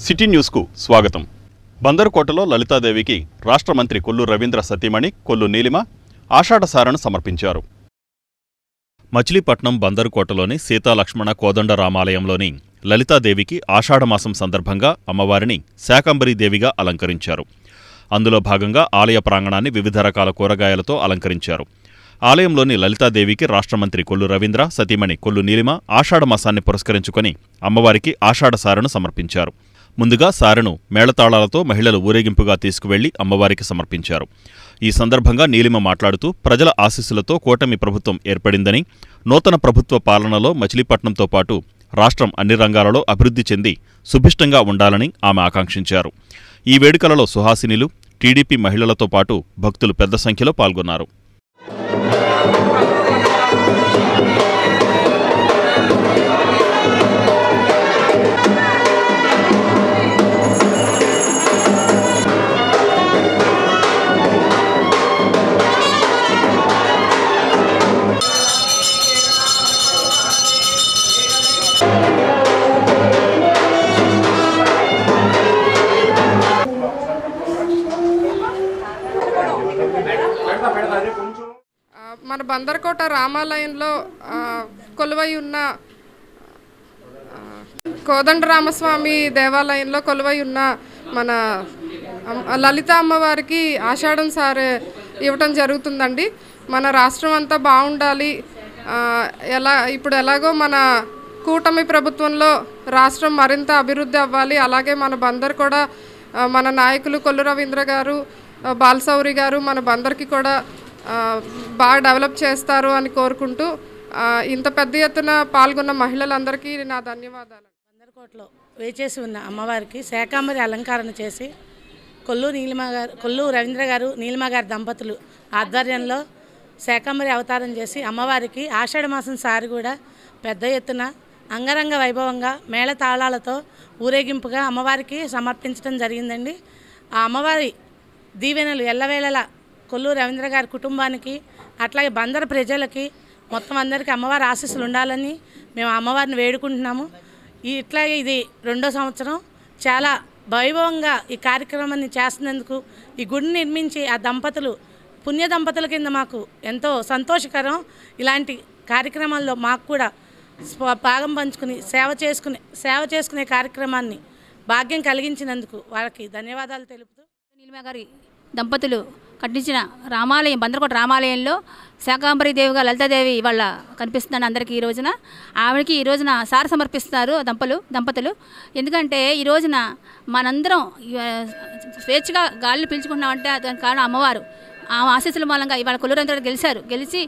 City న్యూస్కు స్వాగతం. బందరుకోటలో లలితాదేవికి రాష్ట్ర మంత్రి కొల్లు రవీంద్ర సతీమణి కొల్లు నీలిమ ఆషాఢసారను సమర్పించారు. మచిలీపట్నం బందరుకోటలోని సీతాలక్ష్మణ కోదండరామాలయంలోని లలితాదేవికి ఆషాఢమాసం సందర్భంగా అమ్మవారిని శాకంబరీదేవిగా అలంకరించారు. అందులో భాగంగా ఆలయ ప్రాంగణాన్ని వివిధ రకాల కూరగాయలతో అలంకరించారు. ఆలయంలోని లలితాదేవికి రాష్ట్ర మంత్రి కొల్లు రవీంద్ర సతీమణి కొల్లు నీలిమ ఆషాఢమాసాన్ని పురస్కరించుకొని అమ్మవారికి ఆషాఢసారను సమర్పించారు. ముందుగా సారెను మేళతాళాలతో మహిళలు ఊరేగింపుగా తీసుకువెళ్లి అమ్మవారికి సమర్పించారు. ఈ సందర్భంగా నీలిమ మాట్లాడుతూ ప్రజల ఆశీస్సులతో కూటమి ప్రభుత్వం ఏర్పడిందని, నూతన ప్రభుత్వ పాలనలో మచిలీపట్నంతో పాటు రాష్ట్రం అన్ని రంగాలలో అభివృద్ధి చెంది సుభిష్టంగా ఉండాలని ఆమె ఆకాంక్షించారు. ఈ వేడుకలలో సుహాసినిలు, టీడీపీ మహిళలతో పాటు భక్తులు పెద్ద సంఖ్యలో పాల్గొన్నారు. మన బందర్కోట రామాలయంలో కొలువై ఉన్న కోదండరామస్వామి దేవాలయంలో కొలువై ఉన్న మన లలిత అమ్మవారికి ఆషాఢం సారే ఇవ్వటం జరుగుతుందండి. మన రాష్ట్రం అంతా బాగుండాలి, ఇప్పుడు ఎలాగో మన కూటమి ప్రభుత్వంలో రాష్ట్రం మరింత అభివృద్ధి అవ్వాలి, అలాగే మన బందర్ కూడా మన నాయకులు కొల్లు రవీంద్ర గారు, బాలసౌరి గారు మన బందర్కి కూడా బాగా డెవలప్ చేస్తారు అని కోరుకుంటూ ఇంత పెద్ద ఎత్తున పాల్గొన్న మహిళలందరికీ నా ధన్యవాదాలు. బందర్కోటలో వేచేసి ఉన్న అమ్మవారికి శాకంబరి అలంకరణ చేసి కొల్లు రవీంద్ర గారు నీలిమ గారి దంపతులు ఆధ్వర్యంలో శాకంబరి అవతారం చేసి అమ్మవారికి ఆషాఢమాసం సారి కూడా పెద్ద ఎత్తున అంగరంగ వైభవంగా మేళతాళాలతో ఊరేగింపుగా అమ్మవారికి సమర్పించడం జరిగిందండి. ఆ అమ్మవారి దీవెనలు ఎల్లవేళలా కొల్లు రవీంద్ర గారి కుటుంబానికి, అట్లాగే బందర్ ప్రజలకి మొత్తం అందరికీ అమ్మవారి ఆశీస్సులు ఉండాలని మేము అమ్మవారిని వేడుకుంటున్నాము. ఇట్లాగే ఇది 2వ సంవత్సరం చాలా వైభవంగా ఈ కార్యక్రమాన్ని చేస్తున్నందుకు, ఈ గుడిని నిర్మించి ఆ దంపతులు పుణ్య దంపతుల కింద మాకు ఎంతో సంతోషకరం. ఇలాంటి కార్యక్రమాల్లో మాకు కూడా భాగం పంచుకుని సేవ చేసుకునే కార్యక్రమాన్ని భాగ్యం కలిగించినందుకు వాళ్ళకి ధన్యవాదాలు తెలుపుతూ, నీలిమ గారి దంపతులు కట్టించిన రామాలయం బందర్కోట రామాలయంలో శాకంబరీదేవిగా లలితాదేవి వాళ్ళ కనిపిస్తున్నాను అందరికీ. ఈ రోజున ఆవిడకి ఈ రోజున సార సమర్పిస్తున్నారు దంపతులు. ఎందుకంటే ఈ రోజున మనందరం స్వేచ్ఛగా గాలిని పీల్చుకుంటున్నామంటే దానికి కారణం అమ్మవారు. ఆ ఆశీస్సుల మూలంగా ఇవాళ కొల్లు రవీంద్ర గెలిచి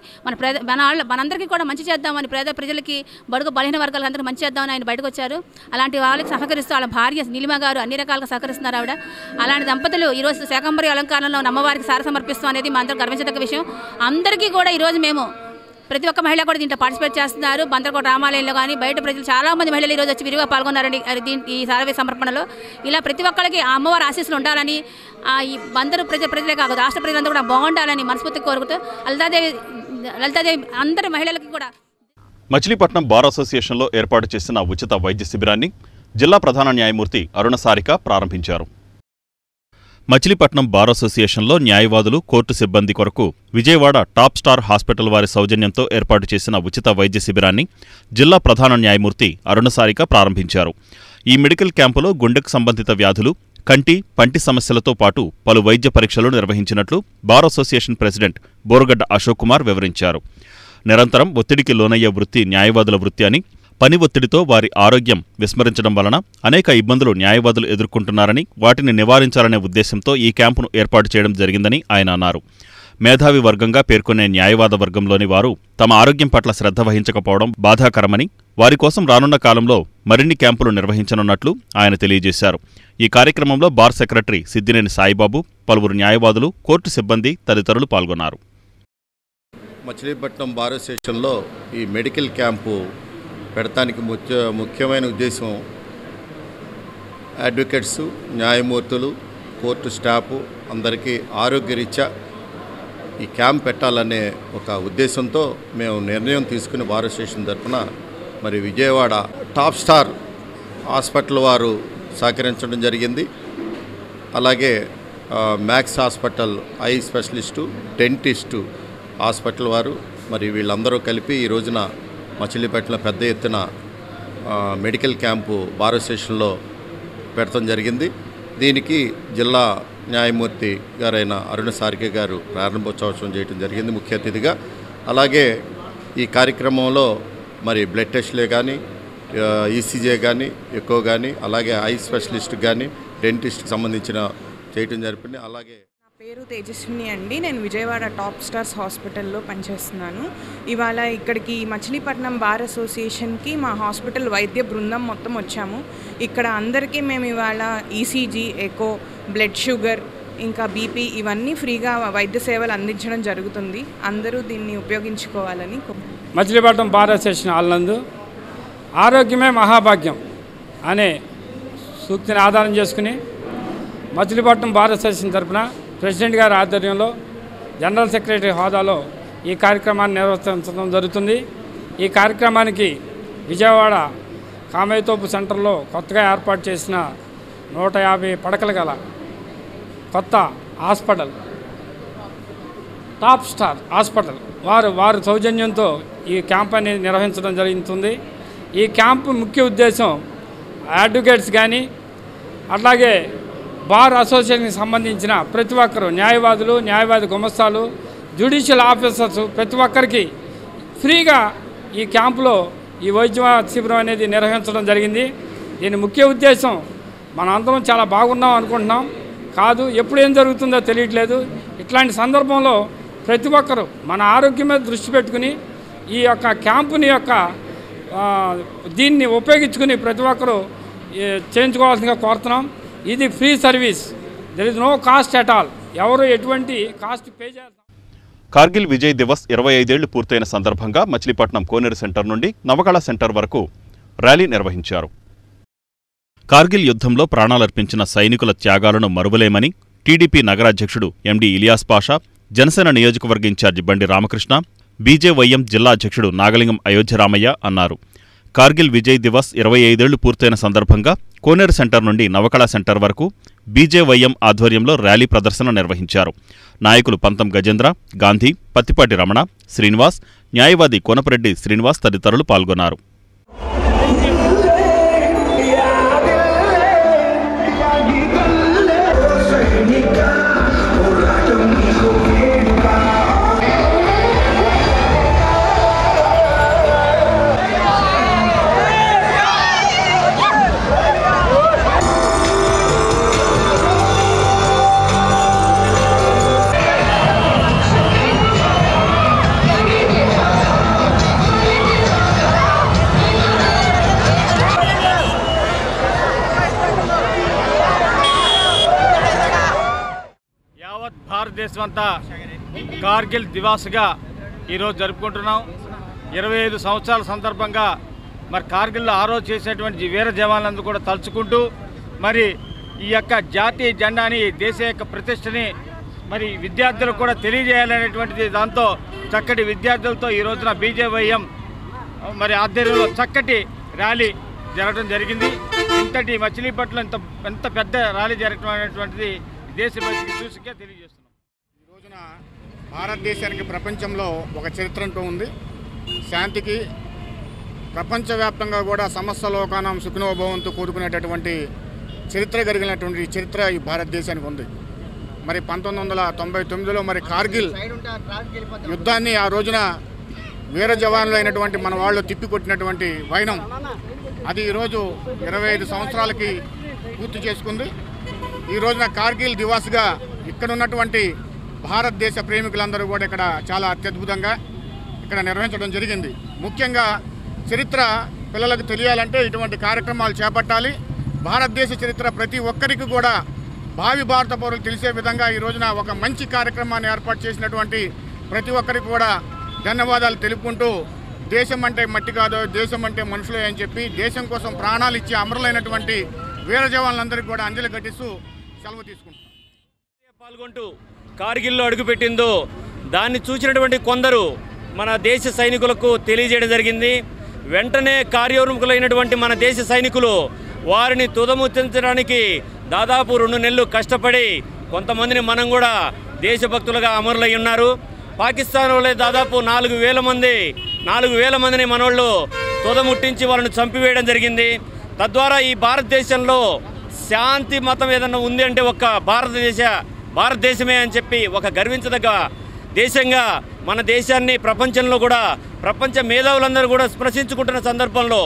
మనందరికీ కూడా మంచి చేద్దామని, ప్రజలకి బడుగు బలహీన వర్గాలకు అందరికీ మంచి చేద్దామని ఆయన బయటకు వచ్చారు. అలాంటి వాళ్ళకి సహకరిస్తూ వాళ్ళ భార్య నీలిమ గారు అన్ని రకాలుగా సహకరిస్తున్నారు ఆవిడ. అలాంటి దంపతులు ఈరోజు శాకంబరి అలంకారంలో అమ్మవారికి సార సమర్పిస్తాం అనేది మా అందరూ గర్వించదగ్గ విషయం. అందరికీ కూడా ఈరోజు మేము ప్రతి ఒక్క మహిళ కూడా దీంట్లో పార్టిసిపేట్ చేస్తున్నారు. బందర్కోట రామాలయంలో కానీ బయట ప్రజలు చాలామంది మహిళలు ఈరోజు వచ్చి విరిగా పాల్గొన్నారండి ఈ సారవే సమర్పణలో. ఇలా ప్రతి ఒక్కరికి ఆ అమ్మవారి ఆశీస్సులు ఉండాలని, ఈ బందరు ప్రజలే కాదు రాష్ట్ర ప్రజలందరూ కూడా బాగుండాలని మనస్ఫూర్తిగా కోరుకుతూ లలితాదేవి అందరి మహిళలకి కూడా. మచిలీపట్నం బార్ అసోసియేషన్లో ఏర్పాటు చేసిన ఉచిత వైద్య శిబిరాన్ని జిల్లా ప్రధాన న్యాయమూర్తి అరుణ సారిక ప్రారంభించారు. మచిలీపట్నం బార్ అసోసియేషన్లో న్యాయవాదులు, కోర్టు సిబ్బంది కొరకు విజయవాడ టాప్ స్టార్ హాస్పిటల్ వారి సౌజన్యంతో ఏర్పాటు చేసిన ఉచిత వైద్య శిబిరాన్ని జిల్లా ప్రధాన న్యాయమూర్తి అరుణ సారిక ప్రారంభించారు. ఈ మెడికల్ క్యాంపులో గుండెకు సంబంధిత వ్యాధులు, కంటి, పంటి సమస్యలతో పాటు పలు వైద్య పరీక్షలు నిర్వహించినట్లు bar association president Boragadda Ashok Kumar వివరించారు. నిరంతరం ఒత్తిడికి లోనయ్యే వృత్తి న్యాయవాదుల వృత్తి అని, పని ఒత్తిడితో వారి ఆరోగ్యం విస్మరించడం వలన అనేక ఇబ్బందులు న్యాయవాదులు ఎదుర్కొంటున్నారని, వాటిని నివారించాలనే ఉద్దేశంతో ఈ క్యాంపును ఏర్పాటు చేయడం జరిగిందని ఆయన అన్నారు. మేధావి వర్గంగా పేర్కొనే న్యాయవాద వర్గంలోని వారు తమ ఆరోగ్యం పట్ల శ్రద్ధ వహించకపోవడం బాధాకరమని, వారి కోసం రానున్న కాలంలో మరిన్ని క్యాంపులు నిర్వహించనున్నట్లు ఆయన తెలియజేశారు. ఈ కార్యక్రమంలో బార్ సెక్రటరీ సిద్దినేని సాయిబాబు, పలువురు న్యాయవాదులు, కోర్టు సిబ్బంది తదితరులు పాల్గొన్నారు. మచిలీపట్నం బార్ అసోసియేషన్లో ఈ మెడికల్ క్యాంపు పెడతానికి ముఖ్యమైన ఉద్దేశం అడ్వకేట్స్, న్యాయమూర్తులు, కోర్టు స్టాఫు అందరికీ ఆరోగ్యరీత్యా ఈ క్యాంప్ పెట్టాలనే ఒక ఉద్దేశంతో మేము నిర్ణయం తీసుకుని బార్ అసోసియేషన్ తరఫున మరి విజయవాడ టాప్ స్టార్ హాస్పిటల్ వారు సహకరించడం జరిగింది. అలాగే max hospital I specialist, dentist hospital వారు మరి వీళ్ళందరూ కలిపి ఈ రోజున మచిలీపట్నంలో పెద్ద ఎత్తున మెడికల్ క్యాంపు బార్ అసోసియేషన్లో పెడతాం జరిగింది. దీనికి జిల్లా న్యాయమూర్తి గారైన అరుణ సారిక గారు ప్రారంభోత్సవం చేయడం జరిగింది ముఖ్య అతిథిగా. అలాగే ఈ కార్యక్రమంలో మరి బ్లడ్ టెస్టులే కానీ, ఈసీజీ కానీ ఎక్కువ కానీ, అలాగే ఐ స్పెషలిస్ట్ కానీ, డెంటిస్ట్కి సంబంధించిన చేయటం జరిపింది. అలాగే నా పేరు తేజస్విని అండి. నేను విజయవాడ టాప్ స్టార్స్ హాస్పిటల్లో పనిచేస్తున్నాను. ఇవాళ ఇక్కడికి మచిలీపట్నం బార్ అసోసియేషన్కి మా హాస్పిటల్ వైద్య బృందం మొత్తం వచ్చాము. ఇక్కడ అందరికీ మేము ఇవాళ ఈసీజీ, ఎకో, బ్లడ్ షుగర్, ఇంకా బీపీ ఇవన్నీ ఫ్రీగా వైద్య సేవలు అందించడం జరుగుతుంది. అందరూ దీన్ని ఉపయోగించుకోవాలని. మచిలీపట్నం బార్ అసోసియేషన్ హాల్నందు ఆరోగ్యమే మహాభాగ్యం అనే సూక్తిని ఆధారం చేసుకుని మచిలీపట్నం బార్ అసోసియేషన్ తరఫున ప్రెసిడెంట్ గారి ఆధ్వర్యంలో జనరల్ సెక్రటరీ హోదాలో ఈ కార్యక్రమాన్ని నిర్వహించడం జరుగుతుంది. ఈ కార్యక్రమానికి విజయవాడ కామయ్యతోపు సెంటర్లో కొత్తగా ఏర్పాటు చేసిన 150 పడకలు గల కొత్త హాస్పిటల్ టాప్ స్టార్ హాస్పిటల్ వారి సౌజన్యంతో ఈ క్యాంప్ అనేది నిర్వహించడం జరుగుతుంది. ఈ క్యాంపు ముఖ్య ఉద్దేశం అడ్వకేట్స్ కానీ, అట్లాగే బార్ అసోసియేషన్కి సంబంధించిన ప్రతి ఒక్కరు, న్యాయవాదులు, న్యాయవాది గుమస్తాలు, జ్యుడిషియల్ ఆఫీసర్స్ ప్రతి ఒక్కరికి ఫ్రీగా ఈ క్యాంపులో ఈ వైద్య శిబిరం అనేది నిర్వహించడం జరిగింది. దీని ముఖ్య ఉద్దేశం మన అందరం చాలా బాగున్నాం అనుకుంటున్నాం, కాదు ఎప్పుడు ఏం జరుగుతుందో తెలియట్లేదు. ఇట్లాంటి సందర్భంలో ప్రతి ఒక్కరు మన ఆరోగ్యం మీద దృష్టి పెట్టుకుని ఈ యొక్క క్యాంపుని యొక్క దీన్ని ఉపయోగించుకుని ప్రతి ఒక్కరూ చేయించుకోవాల్సిందిగా కోరుతున్నాం. ఇది free service, there is no cost at all. ఎవరు ఎటువంటి కాస్ట్ పే చేయాలి. కార్గిల్ విజయ్ దివస్ 25 ఏళ్లు పూర్తయిన సందర్భంగా మచిలీపట్నం కోనేరు సెంటర్ నుండి నవకళ సెంటర్ వరకు ర్యాలీ నిర్వహించారు. కార్గిల్ యుద్ధంలో ప్రాణాలర్పించిన సైనికుల త్యాగాలను మరువలేమని టీడీపీ నగరాధ్యక్షుడు ఎండి ఇలియాస్ పాషా, జనసేన నియోజకవర్గ ఇన్ఛార్జి బండి రామకృష్ణ, బీజేవైఎం జిల్లా అధ్యక్షుడు నాగలింగం అయోధ్యరామయ్య అన్నారు. కార్గిల్ విజయ్ దివస్ 25 ఏళ్లు పూర్తయిన సందర్భంగా కోనేరు సెంటర్ నుండి నవకళ సెంటర్ వరకు బీజేవైఎం ఆధ్వర్యంలో ర్యాలీ ప్రదర్శన నిర్వహించారు. నాయకులు పంతం గజేంద్ర, గాంధీ, పత్తిపాటి రమణ, శ్రీనివాస్, న్యాయవాది కోనపరెడ్డి శ్రీనివాస్ తదితరులు పాల్గొన్నారు. భారతదేశం అంతా కార్గిల్ దివాస్గా ఈరోజు జరుపుకుంటున్నాం. 25 సంవత్సరాల సందర్భంగా మరి కార్గిల్లో ఆ రోజు చేసినటువంటి వీర జవాన్లందరూ కూడా తలుచుకుంటూ మరి ఈ యొక్క జాతీయ జెండాని, దేశ యొక్క ప్రతిష్టని మరి విద్యార్థులకు కూడా తెలియజేయాలనేటువంటిది దాంతో చక్కటి విద్యార్థులతో ఈ రోజున బీజేవైఎం మరి ఆధ్వర్యంలో చక్కటి ర్యాలీ జరగడం జరిగింది. ఇంతటి మచిలీపట్నం ఎంత పెద్ద ర్యాలీ జరగడం అనేటువంటిది దేశభక్తికి చూసిగా తెలియజేస్తున్నాం. ఈ రోజున భారతదేశానికి ప్రపంచంలో ఒక చరిత్ర అంటూ ఉంది. శాంతికి ప్రపంచవ్యాప్తంగా కూడా సమస్త లోకానం సుఖినోభవంతో కూడుకునేటటువంటి చరిత్ర కలిగినటువంటి చరిత్ర ఈ భారతదేశానికి ఉంది. మరి 1999లో మరి కార్గిల్ యుద్ధాన్ని ఆ రోజున వీర జవాన్లు అయినటువంటి మన వాళ్ళు తిప్పికొట్టినటువంటి వైనం అది ఈరోజు 25 సంవత్సరాలకి పూర్తి చేసుకుంది. ఈ రోజున కార్గిల్ దివాస్గా ఇక్కడ ఉన్నటువంటి భారతదేశ ప్రేమికులందరూ కూడా ఇక్కడ చాలా అత్యద్భుతంగా ఇక్కడ నిర్వహించడం జరిగింది. ముఖ్యంగా చరిత్ర పిల్లలకు తెలియాలంటే ఇటువంటి కార్యక్రమాలు చేపట్టాలి. భారతదేశ చరిత్ర ప్రతి ఒక్కరికి కూడా భావి భారత పౌరులు తెలిసే విధంగా ఈ రోజున ఒక మంచి కార్యక్రమాన్ని ఏర్పాటు చేసినటువంటి ప్రతి ఒక్కరికి కూడా ధన్యవాదాలు తెలుపుకుంటూ, దేశం అంటే మట్టి కాదు, దేశం అంటే మనుషులే అని చెప్పి దేశం కోసం ప్రాణాలు ఇచ్చి అమరులైనటువంటి వీర జవాన్లందరికీ కూడా అంజలి ఘటిస్తూ సెలవు తీసుకుంటాం. పాల్గొంటూ కార్గిల్లో అడుగుపెట్టిందో దాన్ని చూసినటువంటి కొందరు మన దేశ సైనికులకు తెలియజేయడం జరిగింది. వెంటనే కార్యోన్ముఖులైనటువంటి మన దేశ సైనికులు వారిని తుదముట్టించడానికి దాదాపు 2 నెలలు కష్టపడి కొంతమందిని మనం కూడా దేశభక్తులుగా అమరులై ఉన్నారు. పాకిస్తాన్ వాళ్ళే దాదాపు 4,000 మందిని మనోళ్ళు తుదముట్టించి వాళ్ళని చంపివేయడం జరిగింది. తద్వారా ఈ భారతదేశంలో శాంతి మతం ఏదన్నా ఉంది అంటే ఒక్క భారతదేశమే అని చెప్పి ఒక గర్వించదగ్గ దేశంగా మన దేశాన్ని ప్రపంచంలో కూడా ప్రపంచ మేధావులందరూ కూడా స్పృశించుకుంటున్న సందర్భంలో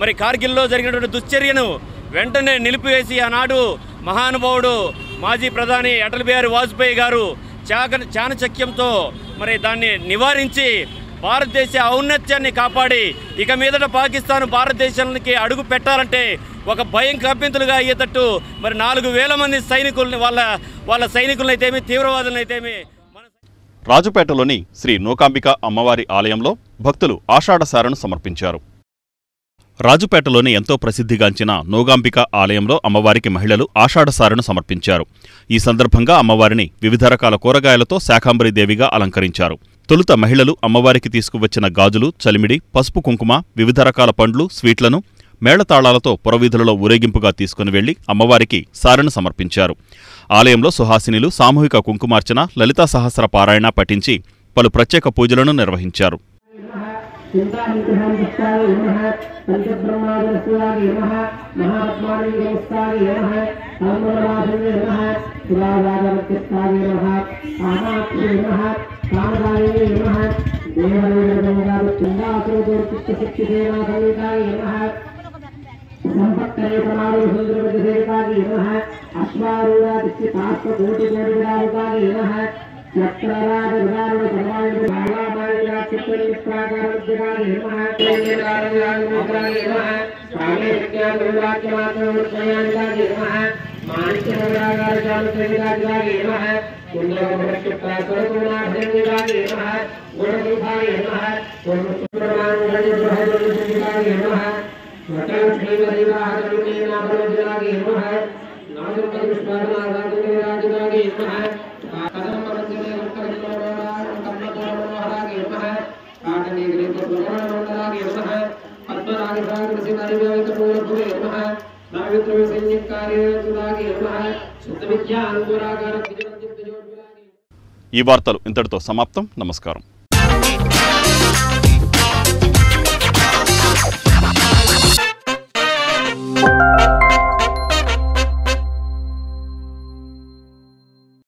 మరి కార్గిల్లో జరిగినటువంటి దుశ్చర్యను వెంటనే నిలిపివేసి ఆనాడు మహానుభావుడు మాజీ ప్రధాని అటల్ బిహారీ వాజ్పేయి గారు చాణచక్యంతో మరి దాన్ని నివారించి భారతదేశ ఔన్నత్యాన్ని కాపాడి ఇక మీదట పాకిస్తాన్ భారతదేశానికి అడుగు పెట్టాలంటే ఒక భయం కప్పింతులుగా అయ్యేటట్టు మరి 4,000 మంది సైనికుల్ని వాళ్ళ సైనికులనైతేమి తీవ్రవాదులనైతేమి. రాజుపేటలోని శ్రీ నూకాంబిక అమ్మవారి ఆలయంలో భక్తులు ఆషాఢసారను సమర్పించారు. రాజుపేటలోని ఎంతో ప్రసిద్ధిగాంచిన నూగాంబిక ఆలయంలో అమ్మవారికి మహిళలు ఆషాఢసారను సమర్పించారు. ఈ సందర్భంగా అమ్మవారిని వివిధ రకాల కూరగాయలతో శాకాంబరీదేవిగా అలంకరించారు. తొలుత మహిళలు అమ్మవారికి తీసుకువచ్చిన గాజులు, చలిమిడి, పసుపు కుంకుమ, వివిధ రకాల పండ్లు, స్వీట్లను మేళతాళాలతో పురవీధులలో ఊరేగింపుగా తీసుకుని వెళ్లి అమ్మవారికి సారెను సమర్పించారు. ఆలయంలో సుహాసినిలు సామూహిక కుంకుమార్చన, లలితా సహస్ర పారాయణ పఠించి పలు ప్రత్యేక పూజలను నిర్వహించారు. संपत्तरे समारोह सुंदरवज्रसेविकागे नमः अश्वारूढादित्यपार्श्वकोटिकोटिविदारुकागे नमः चक्रराजगदारुणसर्वायुधबालामालिकाचित्तनिष्प्राकारविद्यकागे नमः तेजराजयागमोत्रागे नमः कामेशक्यानुराज्यमात्रमुत्सयानिकागे नमः माणिक्यनगरागारजानुसेविकागे नमः कुण्डलमृक्षप्रासरपूर्णाभजनिकागे नमः गुणरूपागे नमः पूर्णसुब्रह्मण्यजयप्रभजनिकागे नमः ఈ వార్తలు ఇంతటితో సమాప్తం. నమస్కారం.